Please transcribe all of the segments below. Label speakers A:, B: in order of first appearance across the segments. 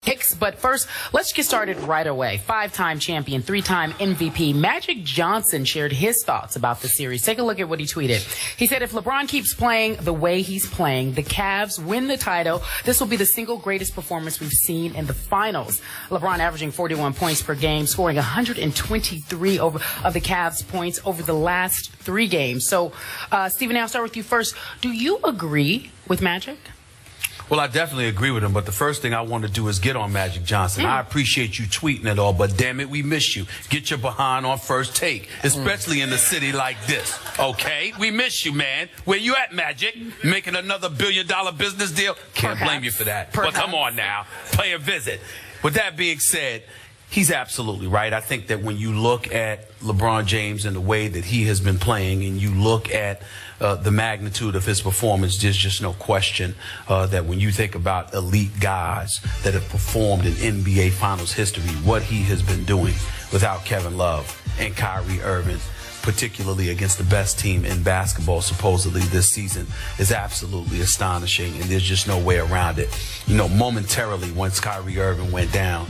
A: picks, but first, let's get started right away. Five-time champion, three-time MVP Magic Johnson shared his thoughts about the series. Take a look at what he tweeted. He said, if LeBron keeps playing the way he's playing, the Cavs win the title. This will be the single greatest performance we've seen in the finals. LeBron averaging 41 points per game, scoring 123 of the Cavs' points over the last 3 games. So, Stephen, I'll start with you first. Do you agree with Magic?
B: Well, I definitely agree with him, but the first thing I want to do is get on Magic Johnson. I appreciate you tweeting it all, but damn it, we miss you. Get your behind on First Take, especially in a city like this, okay? We miss you, man. Where you at, Magic? Making another $1 billion business deal? Can't blame you for that. But come on now, pay a visit. With that being said, he's absolutely right. I think that when you look at LeBron James and the way that he has been playing, and you look at the magnitude of his performance, there's just no question that when you think about elite guys that have performed in NBA Finals history, what he has been doing without Kevin Love and Kyrie Irving, particularly against the best team in basketball supposedly this season, is absolutely astonishing, and there's just no way around it. You know, momentarily once Kyrie Irving went down,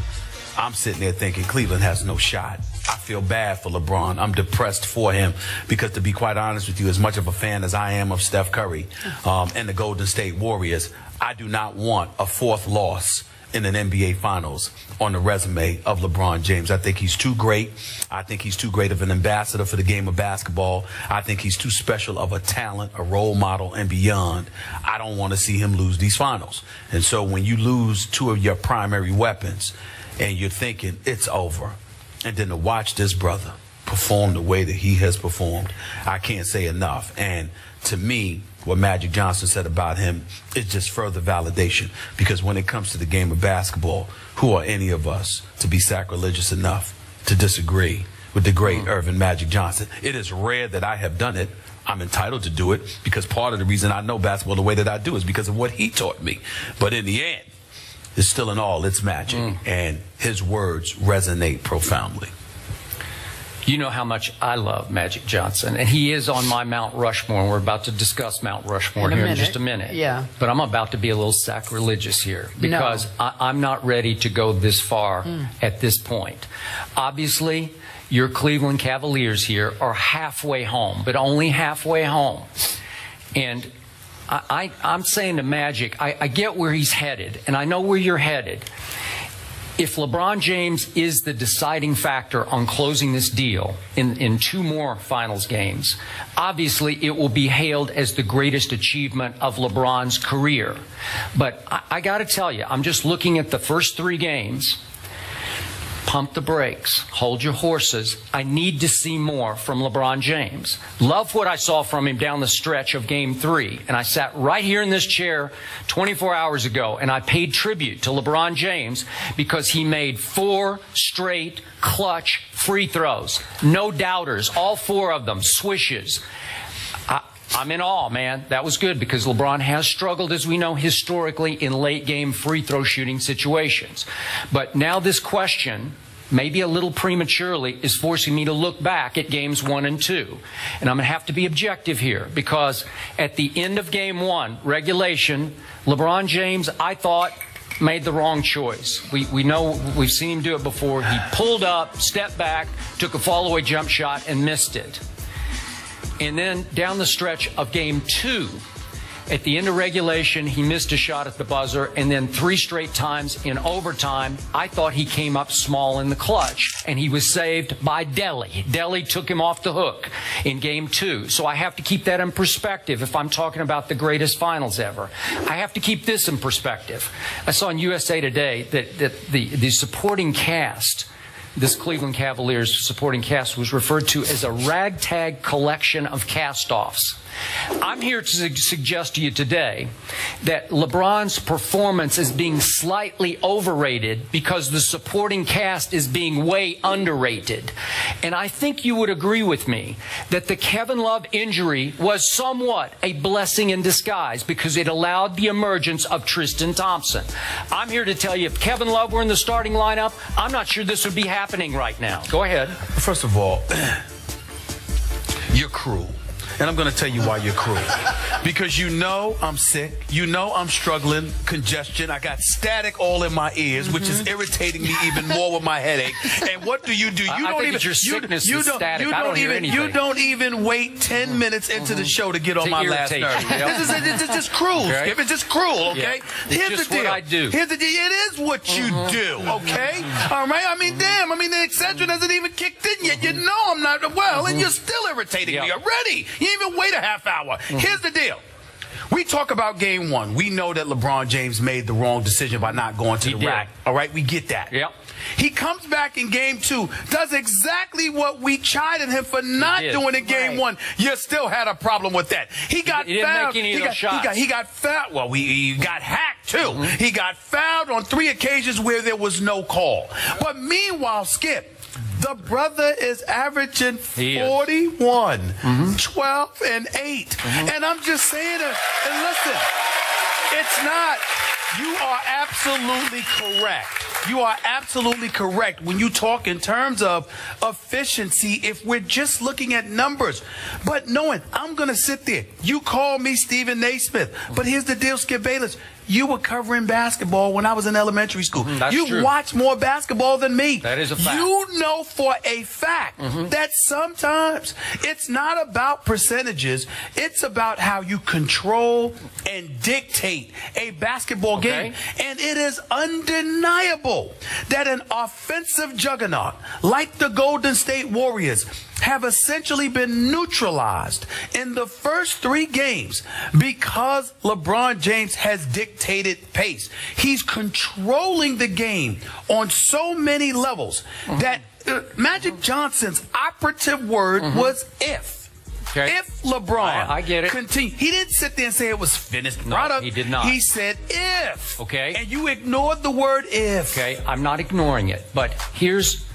B: I'm sitting there thinking Cleveland has no shot. I feel bad for LeBron. I'm depressed for him because, to be quite honest with you, as much of a fan as I am of Steph Curry and the Golden State Warriors, I do not want a 4th loss in an NBA Finals on the resume of LeBron James. I think he's too great. I think he's too great of an ambassador for the game of basketball. I think he's too special of a talent, a role model, and beyond. I don't want to see him lose these finals. And so when you lose 2 of your primary weapons and you're thinking it's over, and then to watch this brother perform the way that he has performed, I can't say enough. And to me, what Magic Johnson said about him is just further validation, because when it comes to the game of basketball, who are any of us to be sacrilegious enough to disagree with the great Irvin Magic Johnson? It is rare that I have done it. I'm entitled to do it because part of the reason I know basketball the way that I do is because of what he taught me. But in the end, it's still in all, it's Magic, and his words resonate profoundly.
C: You know how much I love Magic Johnson, and he is on my Mount Rushmore, and we're about to discuss Mount Rushmore here in just a minute.
A: Yeah.
C: But I'm about to be a little sacrilegious here because I'm not ready to go this far at this point. Obviously, your Cleveland Cavaliers here are halfway home, but only halfway home. And I'm saying to Magic, I get where he's headed, and I know where you're headed. If LeBron James is the deciding factor on closing this deal in 2 more finals games, obviously it will be hailed as the greatest achievement of LeBron's career. But I got to tell you, I'm just looking at the first 3 games. Pump the brakes. Hold your horses. I need to see more from LeBron James. Love what I saw from him down the stretch of Game 3. And I sat right here in this chair 24 hours ago, and I paid tribute to LeBron James because he made 4 straight clutch free throws. No doubters. All 4 of them. Swishes. I'm in awe, man. That was good because LeBron has struggled, as we know, historically in late-game free throw shooting situations. But now this question, maybe a little prematurely, is forcing me to look back at games 1 and 2. And I'm going to have to be objective here because at the end of game 1, regulation, LeBron James, I thought, made the wrong choice. We know, we've seen him do it before. He pulled up, stepped back, took a fall-away jump shot, and missed it. And then down the stretch of game 2, at the end of regulation, he missed a shot at the buzzer, and then 3 straight times in overtime, I thought he came up small in the clutch, and he was saved by Delly. Delly took him off the hook in game 2. So I have to keep that in perspective if I'm talking about the greatest finals ever. I have to keep this in perspective. I saw in USA Today that the supporting cast, this Cleveland Cavaliers supporting cast, was referred to as a ragtag collection of cast-offs. I'm here to suggest to you today that LeBron's performance is being slightly overrated because the supporting cast is being way underrated. And I think you would agree with me that the Kevin Love injury was somewhat a blessing in disguise because it allowed the emergence of Tristan Thompson. I'm here to tell you, if Kevin Love were in the starting lineup, I'm not sure this would be happening right now. Go ahead.
B: First of all, you're cruel. and I'm going to tell you why you're cruel. Because you know I'm sick. You know I'm struggling, congestion. I got static all in my ears, which is irritating me even more with my headache. And what do? You don't even.
C: Your sickness
B: you
C: is
B: don't,
C: static.
B: you
C: I
B: don't
C: don't hear
B: even.
C: anything.
B: You don't even wait 10 minutes into the show to get on my last nerve. It's just cruel,
C: Okay.
B: Skip. It's just cruel. Okay.
C: Yeah.
B: Here's
C: just
B: the deal.
C: what I do.
B: Here's the deal. It is what you do. Okay. All right. I mean, damn. I mean, the Excedrin hasn't even kicked in yet. You know I'm not well, and you're still irritating me already. You didn't even wait a half hour. Here's the deal. We talk about game one. We know that LeBron James made the wrong decision by not going to the rack. All right, we get that.
C: Yep.
B: He comes back in game two, does exactly what we chided him for not doing in game one. You still had a problem with that. He got fouled. He got fouled. Well, he got hacked too. He got fouled on 3 occasions where there was no call. But meanwhile, Skip, the brother is averaging 41, 12, and 8. And I'm just saying, and listen, it's not. You are absolutely correct. You are absolutely correct when you talk in terms of efficiency if we're just looking at numbers. But knowing I'm going to sit there. You call me Stephen Naismith. But here's the deal, Skip Bayless. You were covering basketball when I was in elementary school. You watched more basketball than me.
C: That is a fact.
B: You know for a fact that sometimes it's not about percentages. It's about how you control and dictate a basketball game. And it is undeniable that an offensive juggernaut like the Golden State Warriors have essentially been neutralized in the first 3 games because LeBron James has dictated pace. He's controlling the game on so many levels that Magic Johnson's operative word was if. If LeBron
C: I get it.
B: Continue, he didn't sit there and say it was finished
C: product. He did not.
B: He said if.
C: Okay.
B: And you ignored the word if.
C: Okay. I'm not ignoring it, but here's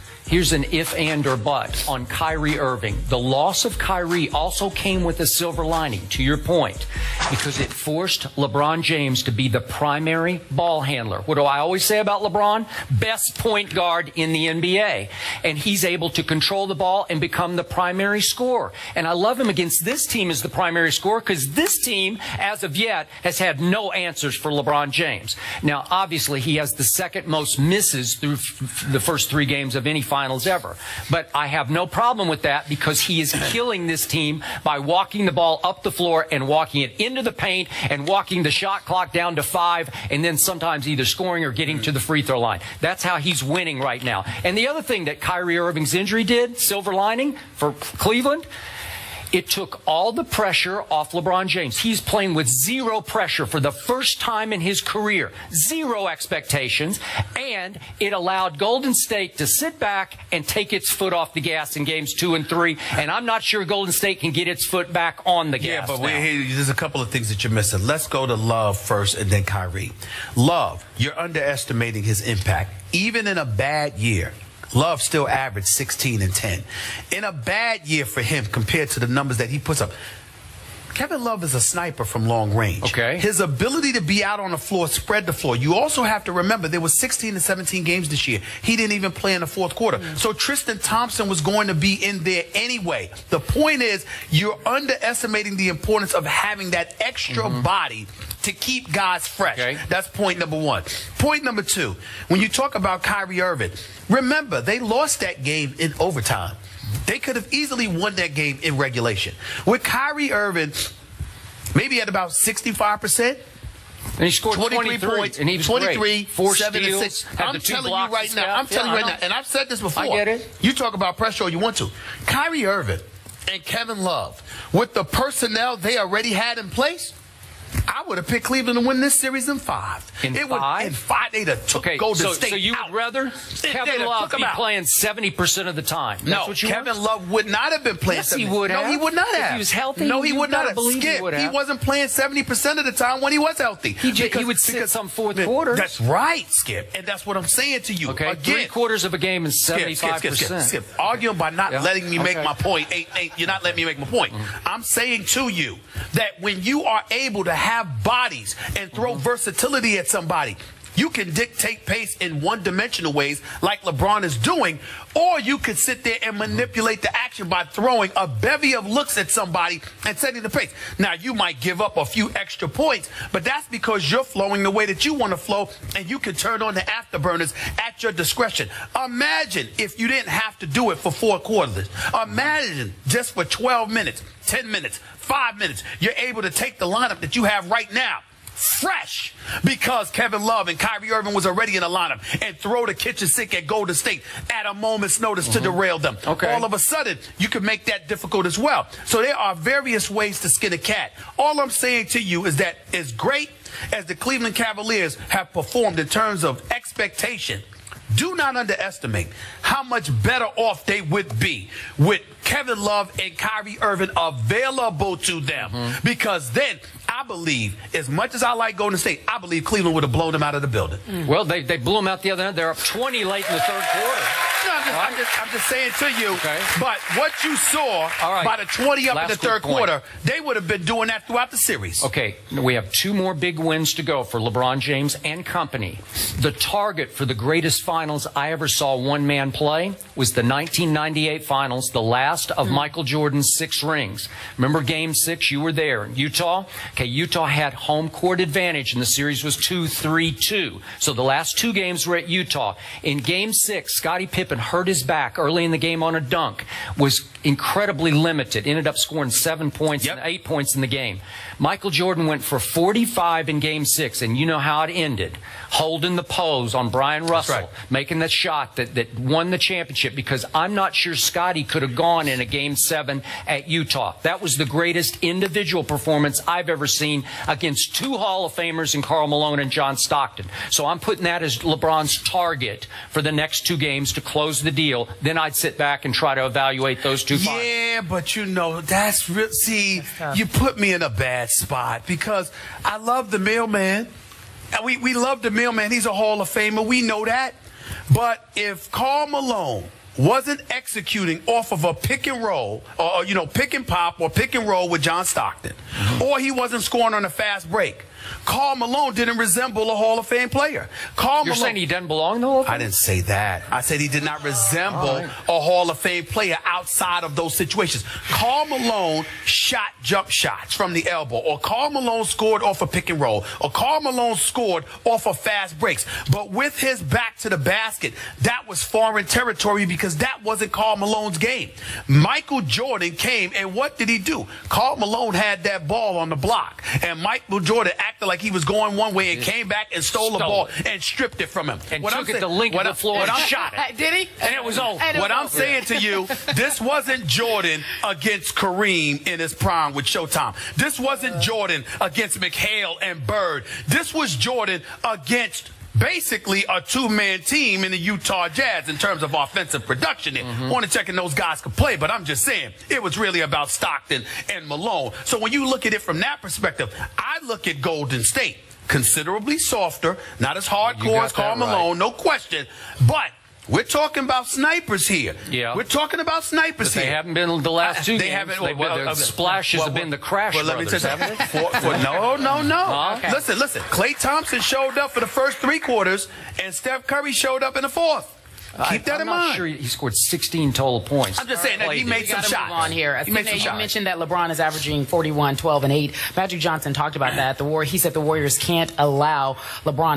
C: an if, and, or but on Kyrie Irving. The loss of Kyrie also came with a silver lining, to your point, because it forced LeBron James to be the primary ball handler. What do I always say about LeBron? Best point guard in the NBA. And he's able to control the ball and become the primary scorer. And I love him against this team as the primary scorer because this team, as of yet, has had no answers for LeBron James. Now, obviously, he has the second most misses through the first 3 games of any finals ever. But I have no problem with that because he is killing this team by walking the ball up the floor and walking it into the paint and walking the shot clock down to 5 and then sometimes either scoring or getting to the free throw line. That's how he's winning right now. And the other thing that Kyrie Irving's injury did, silver lining for Cleveland, it took all the pressure off LeBron James. He's playing with 0 pressure for the first time in his career. 0 expectations. And it allowed Golden State to sit back and take its foot off the gas in games 2 and 3. And I'm not sure Golden State can get its foot back on the gas.
B: Yeah, but there's a couple of things that you're missing. Let's go to Love first and then Kyrie. Love, you're underestimating his impact. Even in a bad year, Love still averaged 16 and 10. In a bad year for him compared to the numbers that he puts up, Kevin Love is a sniper from long range.
C: Okay.
B: His ability to be out on the floor, spread the floor. You also have to remember there was 16 and 17 games this year. He didn't even play in the 4th quarter. So Tristan Thompson was going to be in there anyway. The point is you're underestimating the importance of having that extra body to keep guys fresh. That's point number 1. Point number 2, when you talk about Kyrie Irving, remember they lost that game in overtime. They could have easily won that game in regulation. With Kyrie Irving, maybe at about 65%.
C: And he scored 23 points, and he was
B: 23,
C: great. 4
B: 7
C: steals,
B: and 6.
C: had
B: I'm
C: the 2
B: telling you
C: blocks
B: right now. I'm telling you right now, and I've said this before.
C: I get it.
B: You talk about pressure all you want to. Kyrie Irving and Kevin Love, with the personnel they already had in place, I would have picked Cleveland to win this series in 5.
C: In 5?
B: In 5, they'd have took Golden State
C: So you would rather Kevin Love be playing 70% of the time?
B: No, Kevin Love would not have been playing 70%.
C: Yes, he would have.
B: No, he would not have.
C: If he was healthy,
B: no, he would not have.
C: Skip,
B: he wasn't playing 70% of the time when he was healthy.
C: He would sit some 4th quarters.
B: That's right, Skip. And that's what I'm saying to you.
C: Okay,
B: again,
C: 3/4 of a game is 75%.
B: Skip. Arguing by not letting me make my point. You're not letting me make my point. I'm saying to you that when you are able to have bodies and throw versatility at somebody, You can dictate pace in one-dimensional ways like LeBron is doing, or you could sit there and manipulate the action by throwing a bevy of looks at somebody and setting the pace. Now, you might give up a few extra points, but that's because you're flowing the way that you want to flow, and you can turn on the afterburners at your discretion. Imagine if you didn't have to do it for 4 quarters. Imagine just for 12 minutes, 10 minutes, 5 minutes, you're able to take the lineup that you have right now, fresh, because Kevin Love and Kyrie Irving was already in the lineup, and throw the kitchen sink at Golden State at a moment's notice to derail them. All of a sudden, you can make that difficult as well. So there are various ways to skin a cat. All I'm saying to you is that as great as the Cleveland Cavaliers have performed in terms of expectation, do not underestimate how much better off they would be with Kevin Love and Kyrie Irving available to them. Because then, I believe, as much as I like Golden State, I believe Cleveland would have blown them out of the building.
C: Well, they blew them out the other end. They're up 20 late in the third quarter.
B: No, I'm just saying to you, but what you saw by the 20 up in the third quarter, they would have been doing that throughout the series.
C: Okay, we have 2 more big wins to go for LeBron James and company. The target for the greatest finals I ever saw one man play was the 1998 finals, the last of Michael Jordan's 6 rings. Remember Game 6? You were there in Utah. Okay, Utah had home court advantage, and the series was 2-3-2. So the last 2 games were at Utah. In Game 6, Scottie Pippen hurt his back early in the game on a dunk, was incredibly limited, ended up scoring 7 points and 8 points in the game. Michael Jordan went for 45 in Game 6, and you know how it ended. Holding the pose on Brian Russell, making that shot that won the championship, because I'm not sure Scottie could have gone in a Game 7 at Utah. That was the greatest individual performance I've ever seen against 2 Hall of Famers in Karl Malone and John Stockton. So I'm putting that as LeBron's target for the next 2 games to close the deal. Then I'd sit back and try to evaluate those 2 finals.
B: Yeah, but you know, that's real. See, you put me in a bad spot because I love the mailman. We love the mailman. He's a Hall of Famer. We know that. But if Karl Malone wasn't executing off of a pick and roll, or, you know, pick and pop or pick and roll with John Stockton, or he wasn't scoring on a fast break, Karl Malone didn't resemble a Hall of Fame player.
C: You're saying he doesn't belong in the Hall of Fame?
B: I didn't say that. I said he did not resemble a Hall of Fame player outside of those situations. Karl Malone shot jump shots from the elbow, or Karl Malone scored off a pick and roll, or Karl Malone scored off of fast breaks. But with his back to the basket, that was foreign territory because that wasn't Karl Malone's game. Michael Jordan came, and what did he do? Karl Malone had that ball on the block, and Michael Jordan acted like he was going one way and came back and stole the ball and stripped it from him.
C: And took it the length of the floor and shot it.
A: Did he?
C: And it was over.
B: What I'm saying to you, this wasn't Jordan against Kareem in his prime with Showtime. This wasn't Jordan against McHale and Bird. This was Jordan against basically a 2-man team in the Utah Jazz in terms of offensive production. Want to check in those guys could play, but I'm just saying it was really about Stockton and Malone. So when you look at it from that perspective, I look at Golden State considerably softer, not as hardcore as Karl Malone, no question, but we're talking about snipers here. Yeah. We're talking about snipers here.
C: They haven't been the last 2 games.
B: They haven't.
C: The splashes have been the Crash
B: Brothers,
C: let me tell
B: you. No. Okay. Listen. Klay Thompson showed up for the first 3 quarters, and Steph Curry showed up in the 4th. Keep that in mind.
C: I'm not sure he scored 16 total points.
B: I'm just saying that he made some shots.
A: On here. You mentioned that LeBron is averaging 41, 12, and 8. Magic Johnson talked about that. He said the Warriors can't allow LeBron